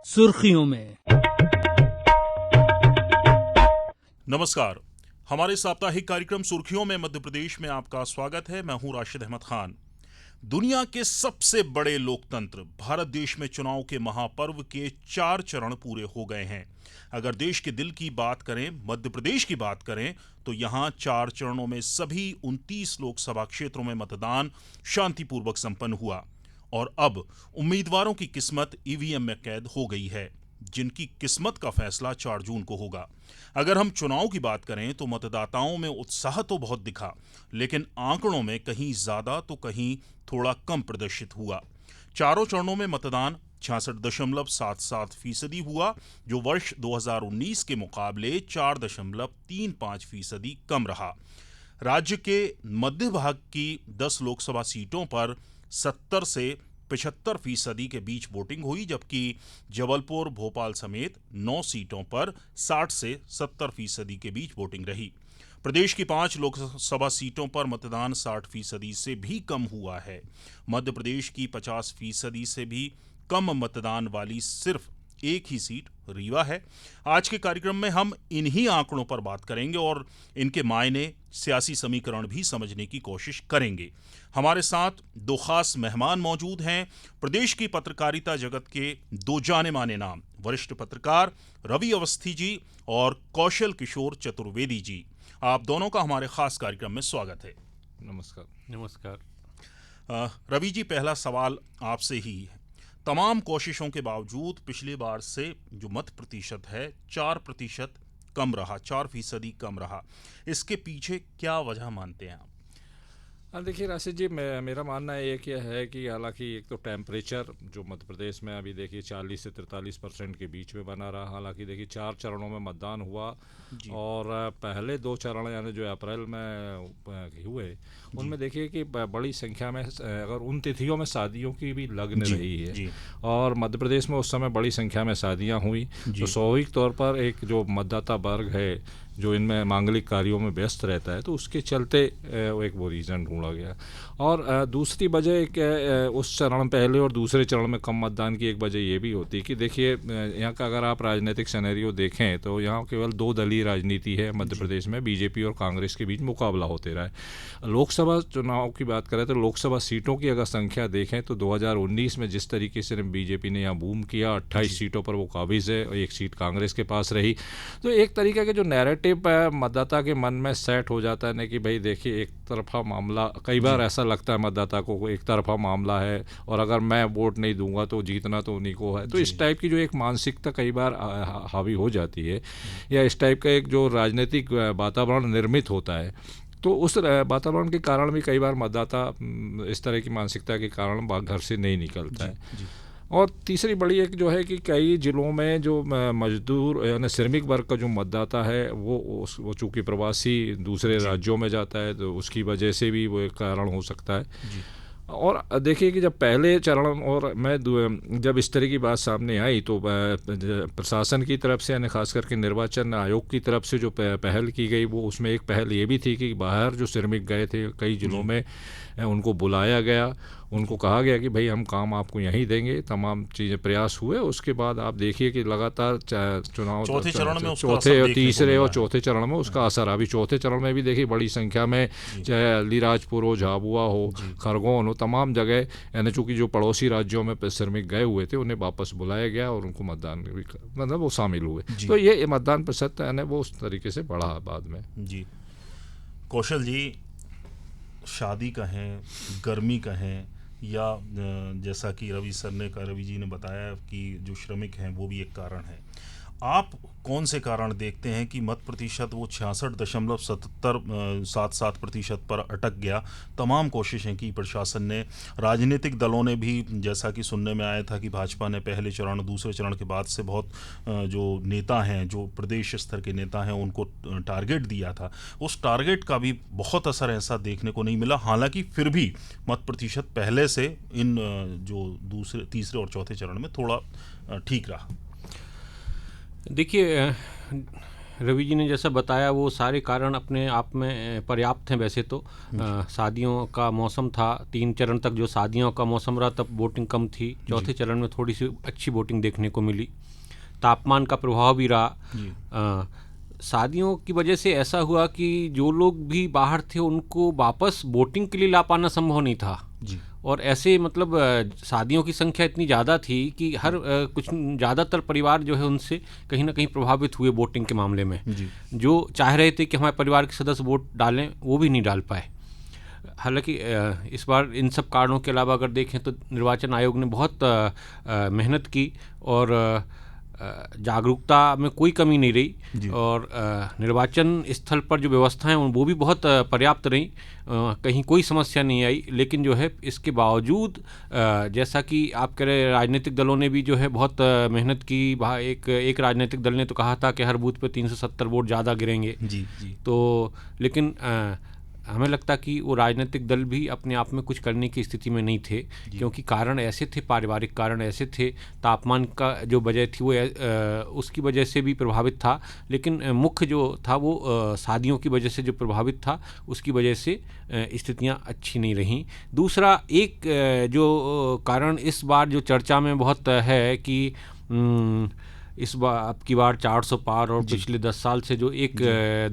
सुर्खियों में। नमस्कार, हमारे साप्ताहिक कार्यक्रम सुर्खियों में मध्य प्रदेश में आपका स्वागत है। मैं हूं राशिद अहमद खान। दुनिया के सबसे बड़े लोकतंत्र भारत देश में चुनाव के महापर्व के 4 चरण पूरे हो गए हैं। अगर देश के दिल की बात करें, मध्य प्रदेश की बात करें, तो यहां 4 चरणों में सभी 29 लोकसभा क्षेत्रों में मतदान शांतिपूर्वक संपन्न हुआ और अब उम्मीदवारों की किस्मत ईवीएम में कैद हो गई है, जिनकी किस्मत का फैसला 4 जून को होगा। अगर हम चुनाव की बात करें तो मतदाताओं में उत्साह तो बहुत दिखा, लेकिन आंकड़ों में कहीं ज्यादा तो कहीं थोड़ा कम प्रदर्शित हुआ। चारों चरणों में मतदान 66.77% हुआ, जो वर्ष 2019 के मुकाबले 4.35% कम रहा। राज्य के मध्य भाग की 10 लोकसभा सीटों पर 70 से 75% के बीच वोटिंग हुई, जबकि जबलपुर, भोपाल समेत 9 सीटों पर 60 से 70% के बीच वोटिंग रही। प्रदेश की 5 लोकसभा सीटों पर मतदान 60% से भी कम हुआ है। मध्य प्रदेश की 50% से भी कम मतदान वाली सिर्फ एक ही सीट रीवा है। आज के कार्यक्रम में हम इन्हीं आंकड़ों पर बात करेंगे और इनके मायने, सियासी समीकरण भी समझने की कोशिश करेंगे। हमारे साथ 2 खास मेहमान मौजूद हैं। प्रदेश की पत्रकारिता जगत के 2 जाने माने नाम, वरिष्ठ पत्रकार रवि अवस्थी जी और कौशल किशोर चतुर्वेदी जी। आप दोनों का हमारे खास कार्यक्रम में स्वागत है। नमस्कार। रवि जी, पहला सवाल आपसे ही है। तमाम कोशिशों के बावजूद पिछली बार से जो मत प्रतिशत है 4% कम रहा, 4% कम रहा। इसके पीछे क्या वजह मानते हैं आप? देखिए राशिद जी, मेरा मानना ये क्या है कि हालांकि एक तो टेम्परेचर जो मध्य प्रदेश में अभी देखिए 40 से 43% के बीच में बना रहा। हालांकि देखिए 4 चरणों में मतदान हुआ और पहले 2 चरण यानी जो अप्रैल में हुए, उनमें देखिए कि बड़ी संख्या में, अगर उन तिथियों में शादियों की भी लगन रही है और मध्य प्रदेश में उस समय बड़ी संख्या में शादियाँ हुई, तो स्वाभाविक तौर पर एक जो मतदाता वर्ग है जो इनमें मांगलिक कार्यों में व्यस्त रहता है, तो उसके चलते एक वो रीज़न ढूंढा गया। और दूसरी वजह एक उस चरण पहले और दूसरे चरण में कम मतदान की एक वजह ये भी होती है कि देखिए यहाँ का अगर आप राजनीतिक सिनेरियो देखें तो यहाँ केवल 2 दलीय राजनीति है मध्य प्रदेश में। बीजेपी और कांग्रेस के बीच मुकाबला होते रहा है। लोकसभा चुनाव की बात करें तो लोकसभा सीटों की अगर संख्या देखें तो 2019 में जिस तरीके से बीजेपी ने यहाँ बूम किया, 28 सीटों पर वो काबिज है और 1 सीट कांग्रेस के पास रही, तो एक तरीके के जो नैरेटिव मतदाता के मन में सेट हो जाता है ना कि भाई देखिए एक तरफा मामला, कई बार ऐसा लगता है मतदाता को एक तरफा मामला है और अगर मैं वोट नहीं दूंगा तो जीतना तो उन्हीं को है। तो इस टाइप की जो एक मानसिकता कई बार हावी हो जाती है या इस टाइप का एक जो राजनीतिक वातावरण निर्मित होता है, तो उस वातावरण के कारण भी कई बार मतदाता इस तरह की मानसिकता के कारण घर से नहीं निकलता है। और तीसरी बड़ी एक जो है कि कई जिलों में जो मजदूर यानी श्रमिक वर्ग का जो मतदाता है वो चूँकि प्रवासी दूसरे राज्यों में जाता है, तो उसकी वजह से भी वो एक कारण हो सकता है। और देखिए कि जब पहले चरण और जब इस तरह की बात सामने आई तो प्रशासन की तरफ से यानी खास करके निर्वाचन आयोग की तरफ से जो पहल की गई, वो उसमें एक पहल ये भी थी कि बाहर जो श्रमिक गए थे कई जिलों में, उनको बुलाया गया, उनको कहा गया कि भाई हम काम आपको यहीं देंगे। तमाम चीज़ें प्रयास हुए। उसके बाद आप देखिए कि लगातार चुनाव चौथे चरण में, चौथे, तीसरे और चौथे चरण में उसका असर। अभी चौथे चरण में भी देखिए बड़ी संख्या में, चाहे अलीराजपुर हो, झाबुआ हो, खरगोन हो, तमाम जगह यानी चूँकि जो पड़ोसी राज्यों में श्रमिक गए हुए थे उन्हें वापस बुलाया गया और उनको मतदान भी मतलब वो शामिल हुए। तो ये मतदान प्रतिशत यानी वो उस तरीके से बढ़ा बाद में। जी कौशल जी, शादी कहें, गर्मी कहें, या जैसा कि रवि जी ने बताया कि जो श्रमिक हैं वो भी एक कारण है। आप कौन से कारण देखते हैं कि मत प्रतिशत वो 66.77% पर अटक गया? तमाम कोशिशें की प्रशासन ने, राजनीतिक दलों ने भी, जैसा कि सुनने में आया था कि भाजपा ने पहले चरण दूसरे चरण के बाद से बहुत जो नेता हैं, जो प्रदेश स्तर के नेता हैं, उनको टारगेट दिया था। उस टारगेट का भी बहुत असर ऐसा देखने को नहीं मिला। हालांकि फिर भी मत प्रतिशत पहले से इन जो दूसरे, तीसरे और चौथे चरण में थोड़ा ठीक रहा। देखिए, रवि जी ने जैसा बताया वो सारे कारण अपने आप में पर्याप्त हैं। वैसे तो शादियों का मौसम था, 3 चरण तक जो शादियों का मौसम रहा तब वोटिंग कम थी, चौथे चरण में थोड़ी सी अच्छी वोटिंग देखने को मिली। तापमान का प्रभाव भी रहा। शादियों की वजह से ऐसा हुआ कि जो लोग भी बाहर थे उनको वापस वोटिंग के लिए ला पाना संभव नहीं था जी। और ऐसे मतलब शादियों की संख्या इतनी ज़्यादा थी कि हर कुछ ज़्यादातर परिवार जो है उनसे कहीं ना कहीं प्रभावित हुए वोटिंग के मामले में। जी। जो चाह रहे थे कि हमारे परिवार के सदस्य वोट डालें वो भी नहीं डाल पाए। हालांकि इस बार इन सब कारणों के अलावा अगर देखें तो निर्वाचन आयोग ने बहुत मेहनत की और जागरूकता में कोई कमी नहीं रही और निर्वाचन स्थल पर जो व्यवस्थाएं वो भी बहुत पर्याप्त रहीं। कहीं कोई समस्या नहीं आई। लेकिन जो है इसके बावजूद जैसा कि आप कह रहे राजनीतिक दलों ने भी जो है बहुत मेहनत की। एक राजनीतिक दल ने तो कहा था कि हर बूथ पे 370 वोट ज़्यादा गिरेंगे। जी। जी। तो लेकिन हमें लगता कि वो राजनीतिक दल भी अपने आप में कुछ करने की स्थिति में नहीं थे, क्योंकि कारण ऐसे थे, पारिवारिक कारण ऐसे थे। तापमान का जो वजह थी वो उसकी वजह से भी प्रभावित था, लेकिन मुख्य जो था वो शादियों की वजह से जो प्रभावित था उसकी वजह से स्थितियां अच्छी नहीं रहीं। दूसरा एक जो कारण इस बार जो चर्चा में बहुत है कि इस बार अब की बार 400 पार और पिछले 10 साल से जो एक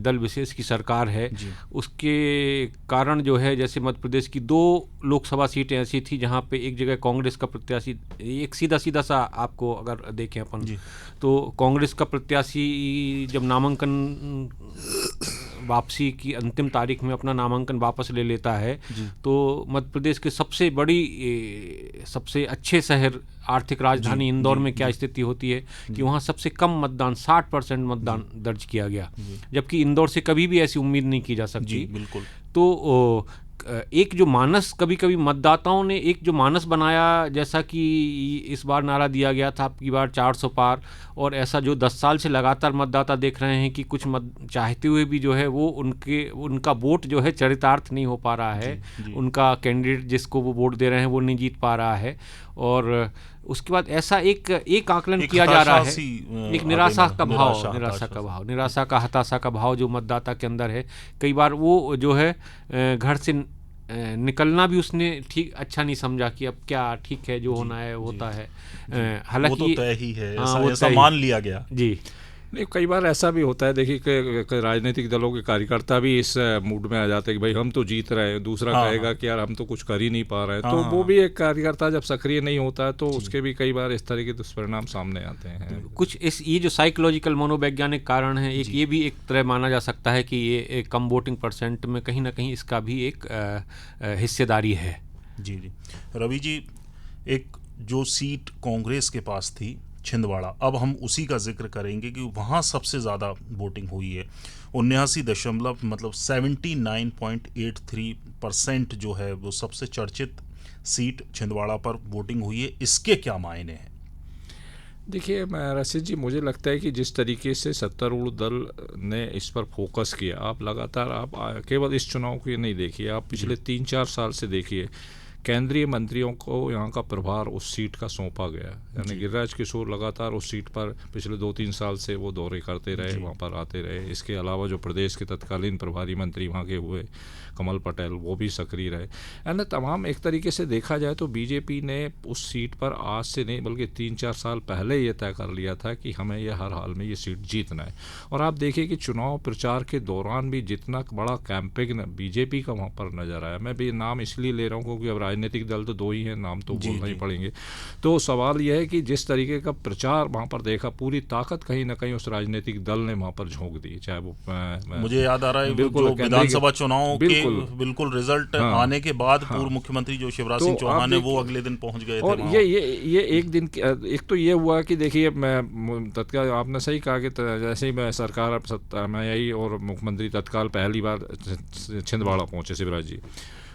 दल विशेष की सरकार है उसके कारण जो है जैसे मध्य प्रदेश की 2 लोकसभा सीटें ऐसी थी जहां पे एक जगह कांग्रेस का प्रत्याशी, एक सीधा सा आपको अगर देखें अपन तो कांग्रेस का प्रत्याशी जब नामांकन वापसी की अंतिम तारीख में अपना नामांकन वापस ले लेता है तो मध्य प्रदेश के सबसे अच्छे शहर आर्थिक राजधानी इंदौर में क्या स्थिति होती है कि वहाँ सबसे कम मतदान 60% मतदान दर्ज किया गया, जबकि इंदौर से कभी भी ऐसी उम्मीद नहीं की जा सकती। बिल्कुल। तो एक जो मानस कभी कभी मतदाताओं ने एक जो मानस बनाया, जैसा कि इस बार नारा दिया गया था अब की बार 400 पार, और ऐसा जो 10 साल से लगातार मतदाता देख रहे हैं कि कुछ चाहते हुए भी जो है वो उनका वोट जो है चरितार्थ नहीं हो पा रहा है। उनका कैंडिडेट जिसको वो वोट दे रहे हैं वो नहीं जीत पा रहा है। और उसके बाद ऐसा एक आकलन किया जा रहा है, एक निराशा का हताशा का भाव जो मतदाता के अंदर है। कई बार वो जो है घर से निकलना भी उसने ठीक अच्छा नहीं समझा कि अब क्या ठीक है जो होना है होता है। हालांकि वो तो तय ही है, ऐसा मान लिया गया। जी नहीं, कई बार ऐसा भी होता है देखिए कि राजनीतिक दलों के कार्यकर्ता भी इस मूड में आ जाते हैं कि भाई हम तो जीत रहे हैं, दूसरा कहेगा कि यार हम तो कुछ कर ही नहीं पा रहे हैं। तो वो भी एक कार्यकर्ता जब सक्रिय नहीं होता है तो उसके भी कई बार इस तरह के दुष्परिणाम सामने आते हैं। कुछ ये जो साइकोलॉजिकल मनोवैज्ञानिक कारण है, एक ये भी एक तरह माना जा सकता है कि ये कम वोटिंग परसेंट में कहीं ना कहीं इसका भी एक हिस्सेदारी है। जी। रवि जी, एक जो सीट कांग्रेस के पास थी छिंदवाड़ा, अब हम उसी का जिक्र करेंगे कि वहाँ सबसे ज़्यादा वोटिंग हुई है। 79.83% जो है वो सबसे चर्चित सीट छिंदवाड़ा पर वोटिंग हुई है। इसके क्या मायने हैं? देखिए रशीद जी, मुझे लगता है कि जिस तरीके से सत्तारूढ़ दल ने इस पर फोकस किया, आप लगातार आप केवल इस चुनाव को नहीं देखिए, आप पिछले 3-4 साल से देखिए, केंद्रीय मंत्रियों को यहाँ का प्रभार उस सीट का सौंपा गया। यानी गिरिराज किशोर लगातार उस सीट पर पिछले 2-3 साल से वो दौरे करते रहे, वहाँ पर आते रहे। इसके अलावा जो प्रदेश के तत्कालीन प्रभारी मंत्री वहाँ के हुए कमल पटेल, वो भी सक्रिय रहे। यानी तमाम एक तरीके से देखा जाए तो बीजेपी ने उस सीट पर आज से नहीं बल्कि 3-4 साल पहले ये तय कर लिया था कि हमें ये हर हाल में ये सीट जीतना है। और आप देखिए कि चुनाव प्रचार के दौरान भी जितना बड़ा कैंपेन बीजेपी का वहाँ पर नजर आया। मैं भी नाम इसलिए ले रहा हूँ क्योंकि अब राजनीतिक दल तो 2 ही हैं, नाम तो बोलना ही पड़ेंगे। तो सवाल यह है कि जिस तरीके का प्रचार वहाँ पर देखा, पूरी ताकत कहीं ना कहीं उस राजनीतिक दल ने वहाँ पर झोंक दी। चाहे वो मुझे याद आ रहा है बिल्कुल विधानसभा चुनाव के बिल्कुल रिजल्ट आने के बाद पूर्व मुख्यमंत्री जो शिवराज सिंह चौहान है वो अगले दिन पहुंच गए थे। और ये एक दिन एक तो ये हुआ कि देखिए मैं तत्काल, आपने सही कहा कि जैसे ही मैं सरकार में आई और मुख्यमंत्री तत्काल पहली बार छिंदवाड़ा पहुंचे शिवराज जी,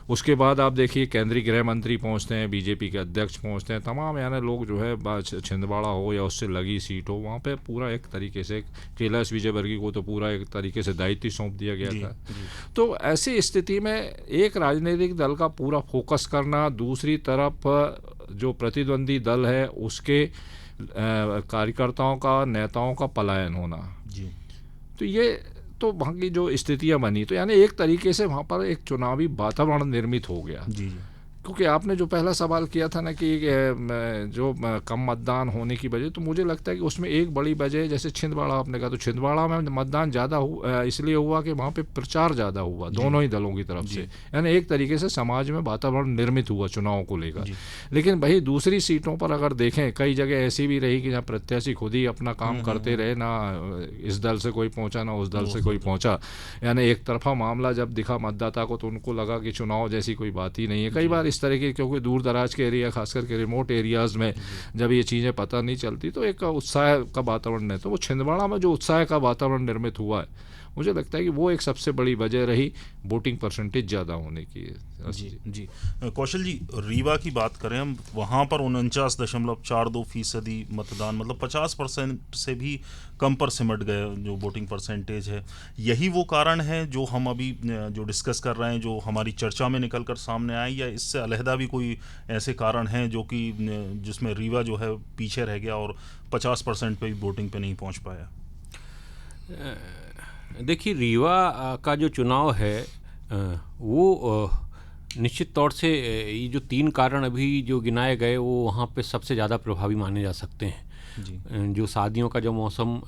उसके बाद आप देखिए केंद्रीय गृह मंत्री पहुंचते हैं, बीजेपी के अध्यक्ष पहुंचते हैं, तमाम यानी लोग जो है छिंदवाड़ा हो या उससे लगी सीट हो वहाँ पे पूरा एक तरीके से कैलाश विजयवर्गीय को तो पूरा एक तरीके से दायित्व सौंप दिया गया था। तो ऐसी स्थिति में एक राजनीतिक दल का पूरा फोकस करना, दूसरी तरफ जो प्रतिद्वंदी दल है उसके कार्यकर्ताओं का, नेताओं का पलायन होना, तो ये तो वहाँ की जो स्थितियाँ बनी, तो यानी एक तरीके से वहाँ पर एक चुनावी वातावरण निर्मित हो गया। जी जी क्योंकि आपने जो पहला सवाल किया था ना कि जो कम मतदान होने की वजह, तो मुझे लगता है कि उसमें एक बड़ी वजह, जैसे छिंदवाड़ा आपने कहा, तो छिंदवाड़ा में मतदान ज़्यादा इसलिए हुआ कि वहाँ पे प्रचार ज़्यादा हुआ दोनों ही दलों की तरफ से, यानी एक तरीके से समाज में वातावरण निर्मित हुआ चुनाव को लेकर। लेकिन वही दूसरी सीटों पर अगर देखें, कई जगह ऐसी भी रही कि जहाँ प्रत्याशी खुद ही अपना काम करते रहे, ना इस दल से कोई पहुँचा ना उस दल से कोई पहुँचा, यानी एक तरफा मामला जब दिखा मतदाता को तो उनको लगा कि चुनाव जैसी कोई बात ही नहीं है। कई बार इस तरह की, क्योंकि दूर दराज के एरिया, खासकर के रिमोट एरियाज़ में जब ये चीज़ें पता नहीं चलती, तो एक उत्साह का वातावरण है। तो वो छिंदवाड़ा में जो उत्साह का वातावरण निर्मित हुआ है, मुझे लगता है कि वो एक सबसे बड़ी वजह रही वोटिंग परसेंटेज ज़्यादा होने की। जी जी कौशल जी, रीवा की बात करें हम, वहाँ पर 49.42% मतदान, मतलब 50% से भी कम पर सिमट गए जो वोटिंग परसेंटेज है। यही वो कारण है जो हम अभी जो डिस्कस कर रहे हैं, जो हमारी चर्चा में निकल कर सामने आए, या इससे अलहदा भी कोई ऐसे कारण हैं जो कि जिसमें रीवा जो है पीछे रह गया और 50% पे भी वोटिंग पे नहीं पहुँच पाया? देखिए, रीवा का जो चुनाव है वो निश्चित तौर से ये जो 3 कारण अभी जो गिनाए गए, वो वहाँ पे सबसे ज़्यादा प्रभावी माने जा सकते हैं। जी। जो शादियों का जो मौसम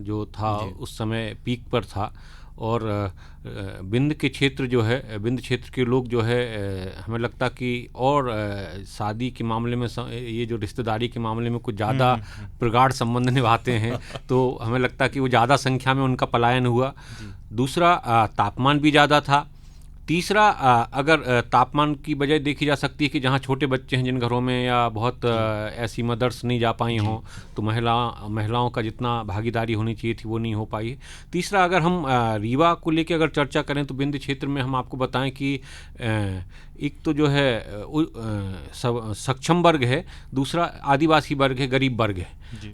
जो था उस समय पीक पर था, और बिंद के क्षेत्र जो है, बिंद क्षेत्र के लोग जो है, हमें लगता कि और शादी के मामले में ये जो रिश्तेदारी के मामले में कुछ ज़्यादा प्रगाढ़ संबंध निभाते हैं, तो हमें लगता कि वो ज़्यादा संख्या में उनका पलायन हुआ। दूसरा, तापमान भी ज़्यादा था। तीसरा, अगर तापमान की वजह देखी जा सकती है कि जहाँ छोटे बच्चे हैं जिन घरों में, या बहुत ऐसी मदर्स नहीं जा पाई हों, तो महिलाओं का जितना भागीदारी होनी चाहिए थी वो नहीं हो पाई है। तीसरा, अगर हम रीवा को लेकर अगर चर्चा करें, तो बिंद क्षेत्र में हम आपको बताएं कि एक तो जो है सक्षम वर्ग है, दूसरा आदिवासी वर्ग है, गरीब वर्ग है।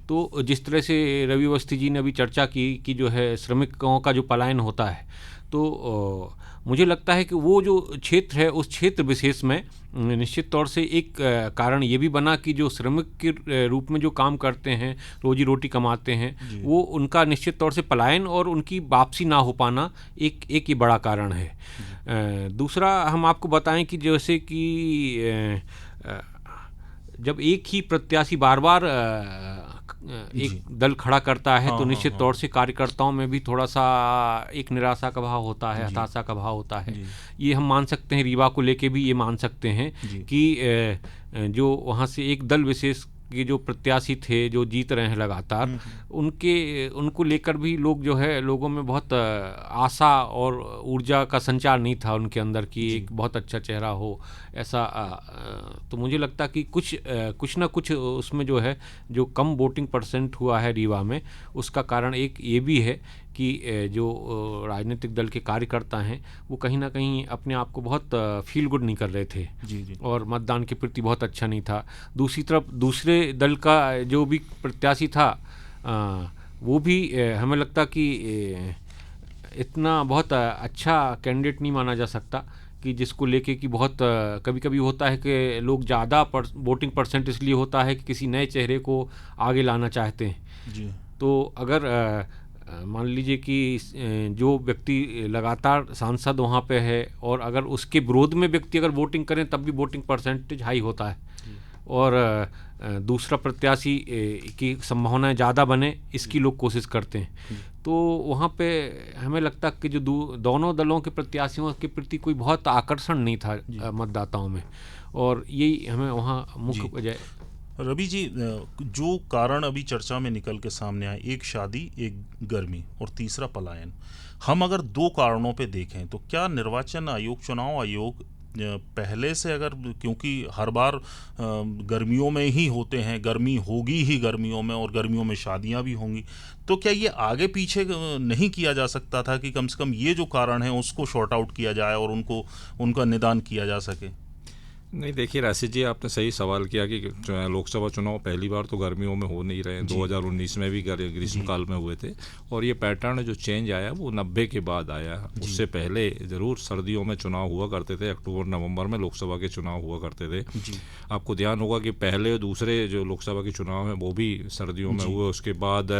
तो जिस तरह से रवि अवस्थी जी ने अभी चर्चा की कि जो है श्रमिकों का जो पलायन होता है, तो मुझे लगता है कि वो जो क्षेत्र है, उस क्षेत्र विशेष में निश्चित तौर से एक कारण ये भी बना कि जो श्रमिक के रूप में जो काम करते हैं, रोजी रोटी कमाते हैं, वो उनका निश्चित तौर से पलायन और उनकी वापसी ना हो पाना एक ही बड़ा कारण है। दूसरा, हम आपको बताएं कि जैसे कि जब एक ही प्रत्याशी बार बार एक दल खड़ा करता है, तो निश्चित तौर से कार्यकर्ताओं में भी थोड़ा सा एक निराशा का भाव होता है, हताशा का भाव होता है। ये हम मान सकते हैं, रीवा को लेके भी ये मान सकते हैं कि जो वहाँ से एक दल विशेष के जो प्रत्याशी थे, जो जीत रहे हैं लगातार, उनको लेकर भी लोग जो है, लोगों में बहुत आशा और ऊर्जा का संचार नहीं था उनके अंदर कि एक बहुत अच्छा चेहरा हो, ऐसा। तो मुझे लगता कि कुछ ना कुछ उसमें जो है, जो कम वोटिंग परसेंट हुआ है रीवा में, उसका कारण एक ये भी है कि जो राजनीतिक दल के कार्यकर्ता हैं, वो कहीं ना कहीं अपने आप को बहुत फील गुड नहीं कर रहे थे। जी। और मतदान के प्रति बहुत अच्छा नहीं था। दूसरी तरफ दूसरे दल का जो भी प्रत्याशी था, वो भी हमें लगता कि इतना बहुत अच्छा कैंडिडेट नहीं माना जा सकता, कि जिसको लेके कि बहुत कभी कभी होता है कि लोग ज़्यादा वोटिंग परसेंट इसलिए होता है कि किसी नए चेहरे को आगे लाना चाहते हैं। जी। तो अगर मान लीजिए कि जो व्यक्ति लगातार सांसद वहाँ पे है, और अगर उसके विरोध में व्यक्ति अगर वोटिंग करें, तब भी वोटिंग परसेंटेज हाई होता है, और दूसरा प्रत्याशी की संभावनाएं ज़्यादा बने, इसकी लोग कोशिश करते हैं। तो वहाँ पे हमें लगता कि जो दोनों दलों के प्रत्याशियों के प्रति कोई बहुत आकर्षण नहीं था मतदाताओं में, और यही हमें वहाँ मुख्य वजह। रवि जी, जो कारण अभी चर्चा में निकल के सामने आए, एक शादी, एक गर्मी, और तीसरा पलायन, हम अगर 2 कारणों पे देखें, तो क्या निर्वाचन आयोग, चुनाव आयोग पहले से, अगर, क्योंकि हर बार गर्मियों में ही होते हैं, गर्मी होगी ही गर्मियों में, और गर्मियों में शादियां भी होंगी, तो क्या ये आगे पीछे नहीं किया जा सकता था कि कम से कम ये जो कारण है उसको शॉर्ट आउट किया जाए और उनका निदान किया जा सके? नहीं, देखिए राशिद जी, आपने सही सवाल किया कि लोकसभा चुनाव पहली बार तो गर्मियों में हो नहीं रहे हैं। 2019 में भी ग्रीष्मकाल में हुए थे और ये पैटर्न जो चेंज आया वो 90 के बाद आया। उससे पहले ज़रूर सर्दियों में चुनाव हुआ करते थे, अक्टूबर नवंबर में लोकसभा के चुनाव हुआ करते थे। आपको ध्यान होगा कि पहले दूसरे जो लोकसभा के चुनाव हैं वो भी सर्दियों में हुए। उसके बाद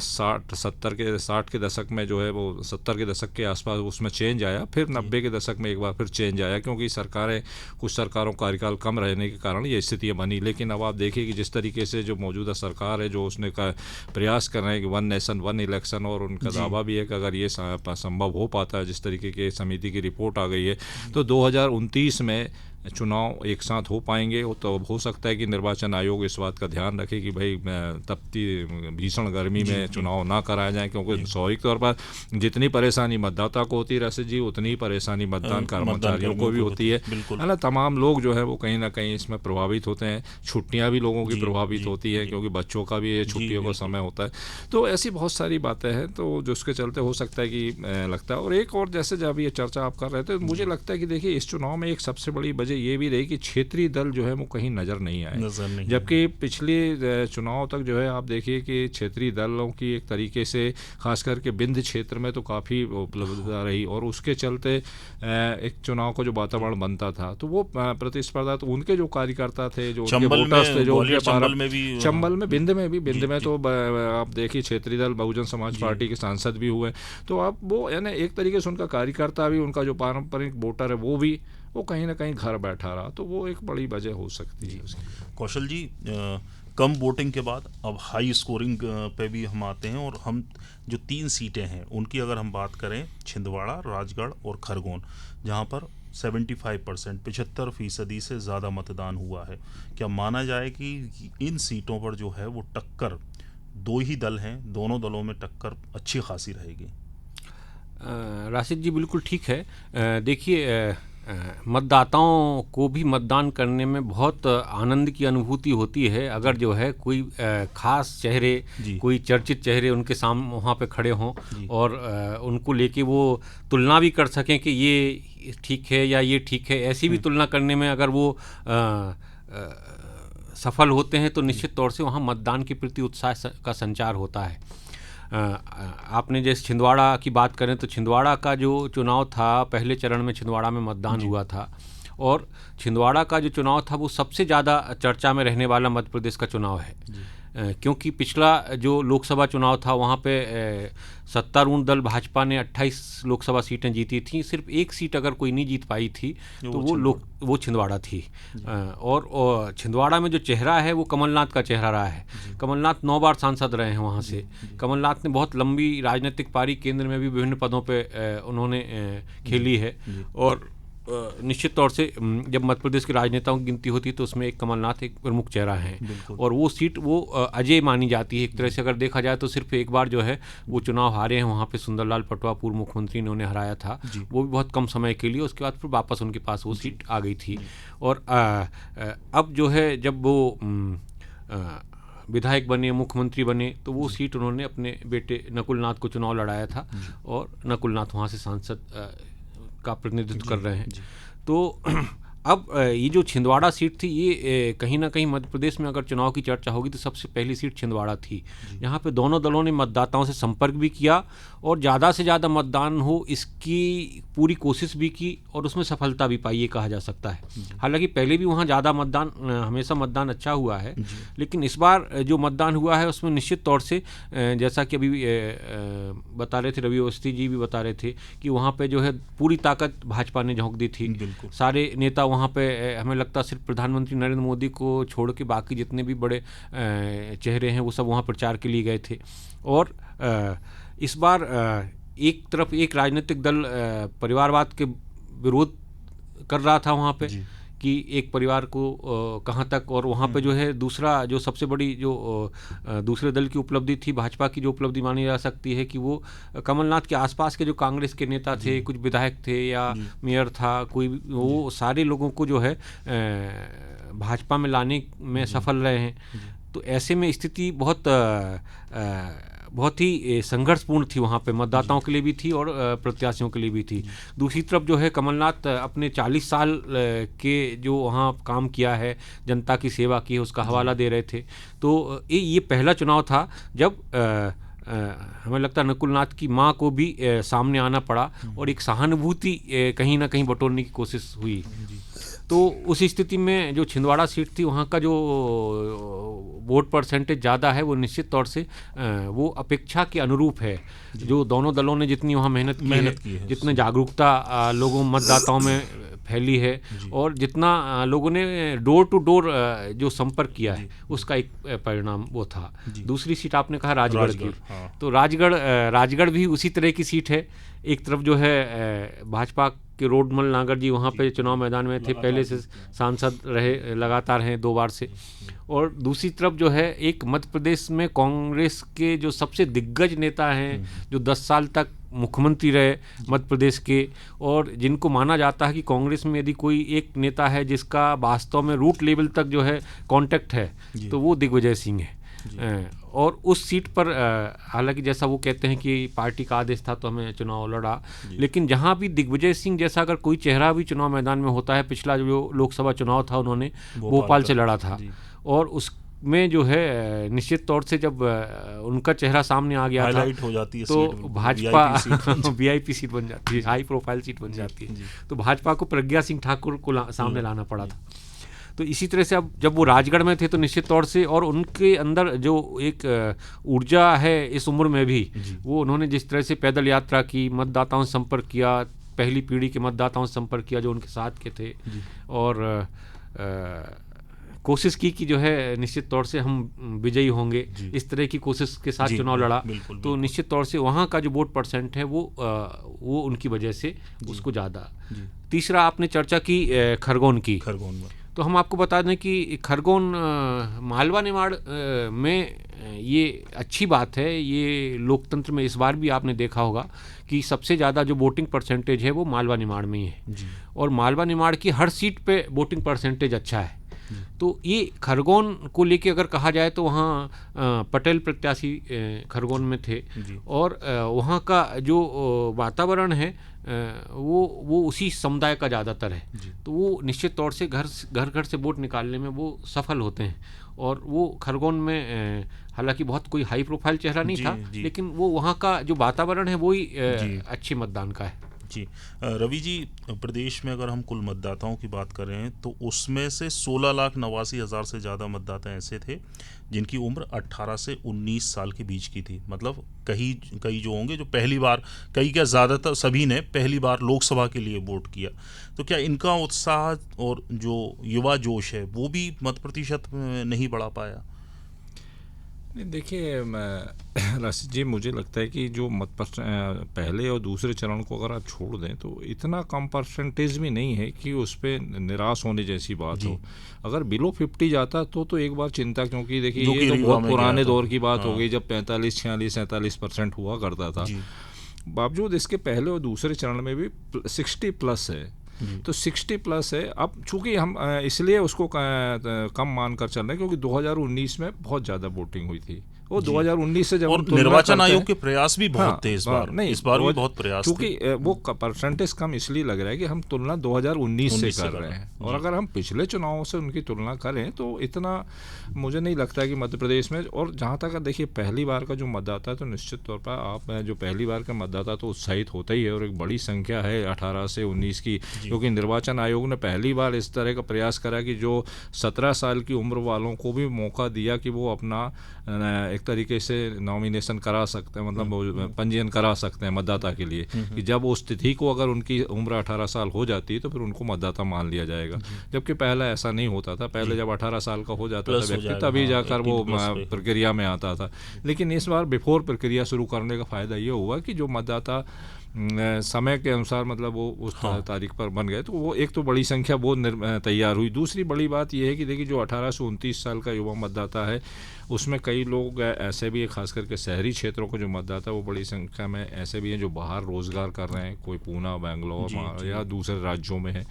60 के दशक में जो है वो 70 के दशक के आसपास उसमें चेंज आया, फिर 90 के दशक में एक बार फिर चेंज आया, क्योंकि कुछ सरकारों का कार्यकाल कम रहने के कारण ये स्थितियां बनी। लेकिन अब आप देखिए कि जिस तरीके से जो मौजूदा सरकार है, जो उसने का प्रयास कर रहे हैं कि 1 नेशन 1 इलेक्शन, और उनका दावा भी है कि अगर ये संभव हो पाता है, जिस तरीके की समिति की रिपोर्ट आ गई है, तो 2029 में चुनाव एक साथ हो पाएंगे। तो हो सकता है कि निर्वाचन आयोग इस बात का ध्यान रखे कि भाई तपती भीषण गर्मी में चुनाव ना कराया जाए, क्योंकि स्वाभाविक तौर पर जितनी परेशानी मतदाता को होती है रैसे जी, उतनी ही परेशानी मतदान कर्मचारियों को भी होती है ना। तमाम लोग जो है वो कहीं ना कहीं इसमें प्रभावित होते हैं। छुट्टियां भी लोगों की प्रभावित होती है, क्योंकि बच्चों का भी ये छुट्टियों का समय होता है। तो ऐसी बहुत सारी बातें हैं तो जिसके चलते हो सकता है कि लगता है। और एक और जैसे जब ये चर्चा आप कर रहे थे, मुझे लगता है कि देखिए इस चुनाव में एक सबसे बड़ी वजह ये भी रही कि क्षेत्रीय दल जो है वो कहीं नज़र नहीं आए। जबकि पिछले चुनाव तक जो है आप देखिए कि क्षेत्रीय दलों की एक तरीके से खास करके विंध्य क्षेत्र में तो काफ़ी उपलब्धता रही, और उसके चलते एक चुनाव का जो वातावरण बनता था तो वो प्रतिस्पर्धा, तो उनके जो कार्यकर्ता थे, जो उनके वोटर्स थे, जो उनके चंबल में, विंध्य में तो आप देखिए क्षेत्रीय दल बहुजन समाज पार्टी के सांसद भी हुए। तो अब वो यानी एक तरीके से उनका कार्यकर्ता भी, उनका जो पारंपरिक वोटर है वो कहीं ना कहीं घर बैठा रहा। तो वो एक बड़ी वजह हो सकती है उसकी। कौशल जी, कम वोटिंग के बाद अब हाई स्कोरिंग पे भी हम आते हैं, और हम जो 3 सीटें हैं उनकी अगर हम बात करें, छिंदवाड़ा, राजगढ़ और खरगोन, जहां पर 75% 75% से ज़्यादा मतदान हुआ है, क्या माना जाए कि इन सीटों पर जो है वो टक्कर 2 ही दल हैं, दोनों दलों में टक्कर अच्छी खासी रहेगी? राशिद जी बिल्कुल ठीक है। देखिए मतदाताओं को भी मतदान करने में बहुत आनंद की अनुभूति होती है अगर जो है कोई खास चेहरे, कोई चर्चित चेहरे उनके सामने वहाँ पे खड़े हों और उनको लेके वो तुलना भी कर सकें कि ये ठीक है या ये ठीक है। ऐसी भी तुलना करने में अगर वो सफल होते हैं तो निश्चित तौर से वहाँ मतदान के प्रति उत्साह का संचार होता है। आपने जैसे छिंदवाड़ा की बात करें तो छिंदवाड़ा का जो चुनाव था, पहले चरण में छिंदवाड़ा में मतदान हुआ था, और छिंदवाड़ा का जो चुनाव था वो सबसे ज़्यादा चर्चा में रहने वाला मध्य प्रदेश का चुनाव है, क्योंकि पिछला जो लोकसभा चुनाव था वहाँ पे सत्तारूढ़ दल भाजपा ने 28 लोकसभा सीटें जीती थी। सिर्फ एक सीट अगर कोई नहीं जीत पाई थी तो वो छिंदवाड़ा थी। और छिंदवाड़ा में जो चेहरा है वो कमलनाथ का चेहरा रहा है। कमलनाथ 9 बार सांसद रहे हैं वहाँ से। कमलनाथ ने बहुत लंबी राजनीतिक पारी, केंद्र में भी विभिन्न पदों पे उन्होंने खेली है, और निश्चित तौर से जब मध्य प्रदेश के राजनेताओं की गिनती होती है तो उसमें एक कमलनाथ एक प्रमुख चेहरा है, और वो सीट वो अजय मानी जाती है एक तरह से। अगर देखा जाए तो सिर्फ एक बार जो है वो चुनाव हारे हैं, वहाँ पे सुंदरलाल पटवा पूर्व मुख्यमंत्री ने उन्हें हराया था, वो भी बहुत कम समय के लिए। उसके बाद फिर वापस उनके पास वो सीट आ गई थी। और अब जो है जब वो विधायक बने, मुख्यमंत्री बने, तो वो सीट उन्होंने अपने बेटे नकुल नाथ को चुनाव लड़ाया था, और नकुल नाथ वहाँ से सांसद का प्रतिनिधित्व कर रहे हैं। तो अब ये जो छिंदवाड़ा सीट थी, ये कहीं ना कहीं मध्य प्रदेश में अगर चुनाव की चर्चा होगी तो सबसे पहली सीट छिंदवाड़ा थी। यहाँ पे दोनों दलों ने मतदाताओं से संपर्क भी किया और ज़्यादा से ज़्यादा मतदान हो इसकी पूरी कोशिश भी की, और उसमें सफलता भी पाई, ये कहा जा सकता है। हालांकि पहले भी वहाँ ज़्यादा मतदान, हमेशा मतदान अच्छा हुआ है, लेकिन इस बार जो मतदान हुआ है उसमें निश्चित तौर से जैसा कि अभी बता रहे थे, रवि अवस्थी जी भी बता रहे थे कि वहाँ पर जो है पूरी ताकत भाजपा ने झोंक दी थी। सारे नेता वहाँ पे, हमें लगता है सिर्फ प्रधानमंत्री नरेंद्र मोदी को छोड़ के बाकी जितने भी बड़े चेहरे हैं वो सब वहाँ प्रचार के लिए गए थे। और इस बार एक तरफ एक राजनीतिक दल परिवारवाद के विरोध कर रहा था वहाँ पे कि एक परिवार को कहाँ तक, और वहाँ पे जो है दूसरा जो सबसे बड़ी जो दूसरे दल की उपलब्धि थी, भाजपा की जो उपलब्धि मानी जा सकती है कि वो कमलनाथ के आसपास के जो कांग्रेस के नेता थे, कुछ विधायक थे या मेयर था कोई, वो सारे लोगों को जो है भाजपा में लाने में सफल रहे हैं। तो ऐसे में स्थिति बहुत ही संघर्षपूर्ण थी वहाँ पे, मतदाताओं के लिए भी थी और प्रत्याशियों के लिए भी थी। दूसरी तरफ जो है कमलनाथ अपने 40 साल के जो वहाँ काम किया है, जनता की सेवा की है, उसका हवाला दे रहे थे। तो ये पहला चुनाव था जब हमें लगता है नकुल नाथ की माँ को भी सामने आना पड़ा और एक सहानुभूति कहीं ना कहीं बटोरने की कोशिश हुई। तो उस स्थिति में जो छिंदवाड़ा सीट थी वहाँ का जो वोट परसेंटेज ज़्यादा है वो निश्चित तौर से वो अपेक्षा के अनुरूप है। जो दोनों दलों ने जितनी वहाँ मेहनत की है, जितने जागरूकता लोगों मतदाताओं में फैली है और जितना लोगों ने डोर टू डोर जो संपर्क किया है उसका एक परिणाम वो था। दूसरी सीट आपने कहा राजगढ़ की, तो राजगढ़ भी उसी तरह की सीट है। एक तरफ जो है भाजपा के रोडमल नागर जी वहाँ पे चुनाव मैदान में थे, पहले से सांसद रहे, लगातार हैं 2 बार से। और दूसरी तरफ जो है एक मध्य प्रदेश में कांग्रेस के जो सबसे दिग्गज नेता हैं, जो 10 साल तक मुख्यमंत्री रहे मध्य प्रदेश के, और जिनको माना जाता है कि कांग्रेस में यदि कोई एक नेता है जिसका वास्तव में रूट लेवल तक जो है कांटेक्ट है तो वो दिग्विजय सिंह है। और उस सीट पर हालांकि जैसा वो कहते हैं कि पार्टी का आदेश था तो हमें चुनाव लड़ा, लेकिन जहां भी दिग्विजय सिंह जैसा अगर कोई चेहरा भी चुनाव मैदान में होता है, पिछला जो लोकसभा चुनाव था उन्होंने भोपाल से लड़ा था और उसमें जो है निश्चित तौर से जब उनका चेहरा सामने आ गया था हो जाती है तो भाजपा वीआईपी सीट बन जाती है, हाई प्रोफाइल सीट बन जाती है। तो भाजपा को प्रज्ञा सिंह ठाकुर को सामने लाना पड़ा था। तो इसी तरह से अब जब वो राजगढ़ में थे तो निश्चित तौर से, और उनके अंदर जो एक ऊर्जा है इस उम्र में भी, वो उन्होंने जिस तरह से पैदल यात्रा की, मतदाताओं से संपर्क किया, पहली पीढ़ी के मतदाताओं से संपर्क किया जो उनके साथ के थे, और कोशिश की कि जो है निश्चित तौर से हम विजयी होंगे, इस तरह की कोशिश के साथ चुनाव लड़ा। तो निश्चित तौर से वहाँ का जो वोट परसेंट है वो उनकी वजह से उसको ज़्यादा। तीसरा आपने चर्चा की खरगोन की, तो हम आपको बता दें कि खरगोन मालवा निमाड़ में ये अच्छी बात है, ये लोकतंत्र में इस बार भी आपने देखा होगा कि सबसे ज़्यादा जो वोटिंग परसेंटेज है वो मालवा निमाड़ में ही है, और मालवा निमाड़ की हर सीट पे वोटिंग परसेंटेज अच्छा है। तो ये खरगोन को लेके अगर कहा जाए तो वहाँ पटेल प्रत्याशी खरगोन में थे, और वहाँ का जो वातावरण है वो उसी समुदाय का ज़्यादातर है, तो वो निश्चित तौर से घर घर से वोट निकालने में वो सफल होते हैं। और वो खरगोन में हालांकि बहुत कोई हाई प्रोफाइल चेहरा नहीं था, लेकिन वो वहाँ का जो वातावरण है वो ही अच्छे मतदान का है। जी रवि जी, प्रदेश में अगर हम कुल मतदाताओं की बात करें तो उसमें से 16,89,000 से ज़्यादा मतदाता ऐसे थे जिनकी उम्र 18 से 19 साल के बीच की थी। मतलब कई जो होंगे जो पहली बार, कई क्या ज़्यादातर सभी ने पहली बार लोकसभा के लिए वोट किया। तो क्या इनका उत्साह और जो युवा जोश है वो भी मत प्रतिशत नहीं बढ़ा पाया? नहीं, देखिए राशिद जी, मुझे लगता है कि जो पहले और दूसरे चरण को अगर आप छोड़ दें तो इतना कम परसेंटेज भी नहीं है कि उस पर निराश होने जैसी बात हो। अगर बिलो 50 जाता तो एक बार चिंता, क्योंकि देखिए ये तो बहुत पुराने दौर की बात हो गई जब 45, 46, 47% हुआ करता था। बावजूद इसके पहले और दूसरे चरण में भी 60+ है, तो 60+ है। अब चूंकि हम इसलिए उसको कम मानकर चल रहे हैं क्योंकि 2019 में बहुत ज़्यादा वोटिंग हुई थी, वो 2019 से जब और निर्वाचन आयोग के प्रयास भी बहुत थे इस बार। नहीं, इस बार भी बहुत प्रयास, क्योंकि वो परसेंटेज कम इसलिए लग रहा है कि हम तुलना 2019 से कर रहे हैं, और अगर हम पिछले चुनावों से उनकी तुलना करें तो इतना मुझे नहीं लगता है कि मध्य प्रदेश में। और जहाँ तक देखिए पहली बार का जो मतदाता है तो निश्चित तौर पर आप जो पहली बार का मतदाता तो उत्साहित होता ही है, और एक बड़ी संख्या है 18 से 19 की, क्योंकि निर्वाचन आयोग ने पहली बार इस तरह का प्रयास करा कि जो 17 साल की उम्र वालों को भी मौका दिया कि वो अपना एक तरीके से नॉमिनेशन करा सकते हैं, मतलब पंजीयन करा सकते हैं मतदाता के लिए, कि जब उस तिथि को अगर उनकी उम्र 18 साल हो जाती है तो फिर उनको मतदाता मान लिया जाएगा। जबकि पहले ऐसा नहीं होता था, पहले जब 18 साल का हो जाता था व्यक्ति तभी जाकर वो प्रक्रिया में आता था। लेकिन इस बार बिफोर प्रक्रिया शुरू करने का फ़ायदा ये हुआ कि जो मतदाता समय के अनुसार मतलब वो उस तारीख पर बन गए, तो वो एक तो बड़ी संख्या वो तैयार हुई। दूसरी बड़ी बात ये है कि देखिए जो 18 से 29 साल का युवा मतदाता है उसमें कई लोग ऐसे भी हैं, खास करके शहरी क्षेत्रों को जो मतदाता है वो बड़ी संख्या में ऐसे भी हैं जो बाहर रोज़गार कर रहे हैं, कोई पूना, बेंगलोर या दूसरे राज्यों में है।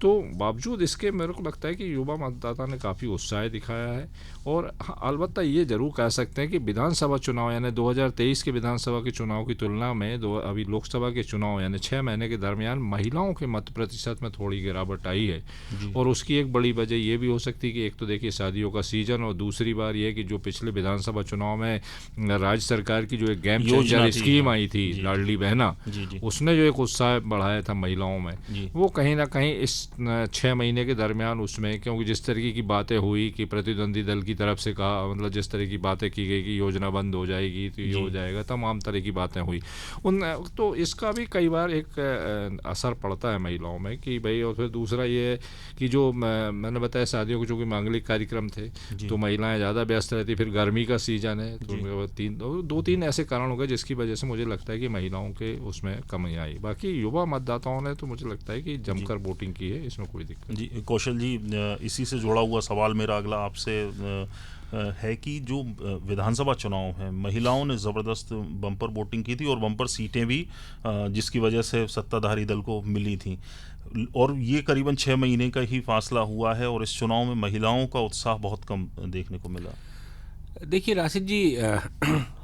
तो बावजूद इसके मेरे को लगता है कि युवा मतदाता ने काफ़ी उत्साह दिखाया है। और हाँ, अलबत्ता ये ज़रूर कह सकते हैं कि विधानसभा चुनाव यानी 2023 के विधानसभा के चुनाव की तुलना में अभी लोकसभा के चुनाव यानी 6 महीने के दरमियान महिलाओं के मत प्रतिशत में थोड़ी गिरावट आई है। और उसकी एक बड़ी वजह ये भी हो सकती है कि एक तो देखिए शादियों का सीज़न, और दूसरी बार ये कि जो पिछले विधानसभा चुनाव में राज्य सरकार की जो एक गेम चेंजर स्कीम आई थी लाडली बहना, उसने जो एक उत्साह बढ़ाया था महिलाओं में, वो कहीं ना कहीं इस 6 महीने के दरमियान उसमें, क्योंकि जिस तरीके की बातें हुई कि प्रतिद्वंदी दल की तरफ से कहा, मतलब जिस तरह की बातें की गई कि योजना बंद हो जाएगी तो ये हो जाएगा, तमाम तरह की बातें हुई तो इसका भी कई बार एक असर पड़ता है महिलाओं में कि भाई। और फिर दूसरा ये कि जो मैंने बताया शादियों के चूँकि मांगलिक कार्यक्रम थे तो महिलाएं ज़्यादा व्यस्त रहती, फिर गर्मी का सीजन है तो 2-3 ऐसे कारण हो गए जिसकी वजह से मुझे लगता है कि महिलाओं के उसमें कमी आई। बाकी युवा मतदाताओं ने तो मुझे लगता है कि जमकर वोटिंग की है, इसमें कोई दिक्कत जी। कौशल जी, इसी से जुड़ा हुआ सवाल मेरा अगला आपसे है कि जो विधानसभा चुनाव है, महिलाओं ने ज़बरदस्त बम्पर वोटिंग की थी और बम्पर सीटें भी जिसकी वजह से सत्ताधारी दल को मिली थी, और ये करीबन 6 महीने का ही फासला हुआ है और इस चुनाव में महिलाओं का उत्साह बहुत कम देखने को मिला। देखिए राशिद जी,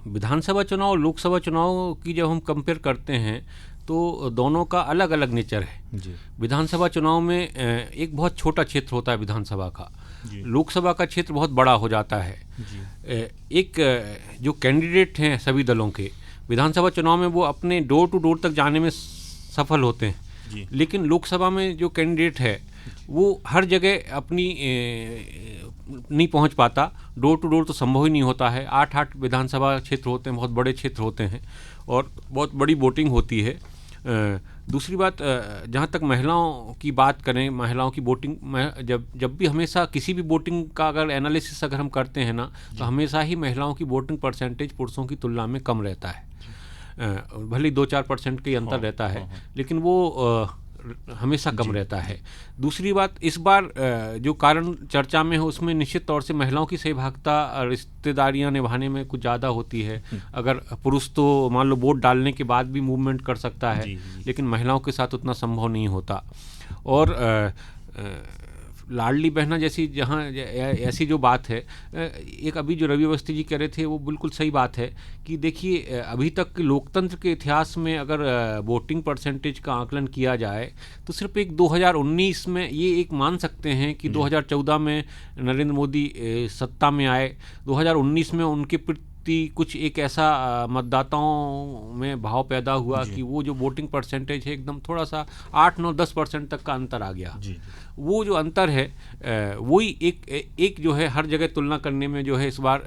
विधानसभा चुनाव और लोकसभा चुनाव की जब हम कंपेयर करते हैं तो दोनों का अलग अलग नेचर है जी। विधानसभा चुनाव में एक बहुत छोटा क्षेत्र होता है विधानसभा का, लोकसभा का क्षेत्र बहुत बड़ा हो जाता है जी। एक जो कैंडिडेट हैं सभी दलों के विधानसभा चुनाव में वो अपने डोर टू डोर तक जाने में सफल होते हैं जी। लेकिन लोकसभा में जो कैंडिडेट है वो हर जगह अपनी नहीं पहुंच पाता, डोर टू डोर तो संभव ही नहीं होता है। 8 विधानसभा क्षेत्र होते हैं, बहुत बड़े क्षेत्र होते हैं और बहुत बड़ी वोटिंग होती है। दूसरी बात, जहाँ तक महिलाओं की बात करें, महिलाओं की वोटिंग जब भी हमेशा किसी भी वोटिंग का अगर एनालिसिस अगर हम करते हैं ना तो हमेशा ही महिलाओं की वोटिंग परसेंटेज पुरुषों की तुलना में कम रहता है। भले 2-4% का अंतर रहता है लेकिन वो हमेशा कम रहता है। दूसरी बात, इस बार जो कारण चर्चा में है उसमें निश्चित तौर से महिलाओं की सहभागिता रिश्तेदारियां निभाने में कुछ ज़्यादा होती है। अगर पुरुष तो मान लो वोट डालने के बाद भी मूवमेंट कर सकता है लेकिन महिलाओं के साथ उतना संभव नहीं होता। और लाडली बहना जैसी जहाँ ऐसी जो बात है, एक अभी जो रवि अवस्थी जी कह रहे थे वो बिल्कुल सही बात है कि देखिए अभी तक लोकतंत्र के इतिहास में अगर वोटिंग परसेंटेज का आकलन किया जाए तो सिर्फ एक 2019 में ये एक मान सकते हैं कि 2014 में नरेंद्र मोदी सत्ता में आए, 2019 में उनके कुछ एक ऐसा मतदाताओं में भाव पैदा हुआ कि वो जो वोटिंग परसेंटेज है एकदम थोड़ा सा 8-9-10% तक का अंतर आ गया। वो जो अंतर है वही एक जो है हर जगह तुलना करने में जो है इस बार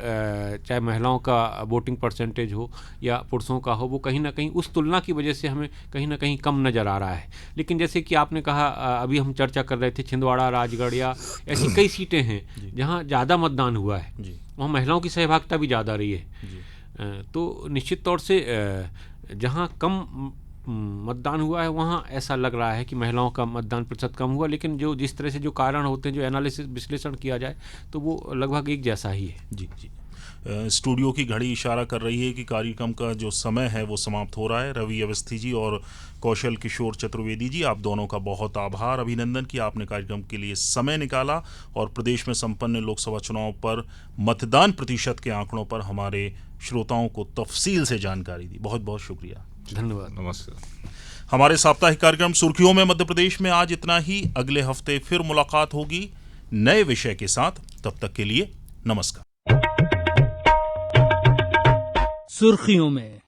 चाहे महिलाओं का वोटिंग परसेंटेज हो या पुरुषों का हो, वो कहीं ना कहीं उस तुलना की वजह से हमें कहीं ना कहीं कम नज़र आ रहा है। लेकिन जैसे कि आपने कहा, अभी हम चर्चा कर रहे थे छिंदवाड़ा, राजगढ़ या ऐसी कई सीटें हैं जहाँ ज़्यादा मतदान हुआ है, वहाँ महिलाओं की सहभागिता भी ज़्यादा रही है। तो निश्चित तौर से जहाँ कम मतदान हुआ है वहाँ ऐसा लग रहा है कि महिलाओं का मतदान प्रतिशत कम हुआ, लेकिन जो जिस तरह से जो कारण होते हैं, जो एनालिसिस विश्लेषण किया जाए तो वो लगभग एक जैसा ही है। जी। स्टूडियो की घड़ी इशारा कर रही है कि कार्यक्रम का जो समय है वो समाप्त हो रहा है। रवि अवस्थी जी और कौशल किशोर चतुर्वेदी जी, आप दोनों का बहुत आभार, अभिनंदन कि आपने कार्यक्रम के लिए समय निकाला और प्रदेश में संपन्न लोकसभा चुनाव पर मतदान प्रतिशत के आंकड़ों पर हमारे श्रोताओं को तफसील से जानकारी दी। बहुत बहुत शुक्रिया, धन्यवाद, नमस्कार। हमारे साप्ताहिक कार्यक्रम सुर्खियों में मध्य प्रदेश में आज इतना ही। अगले हफ्ते फिर मुलाकात होगी नए विषय के साथ। तब तक के लिए नमस्कार। सुर्खियों में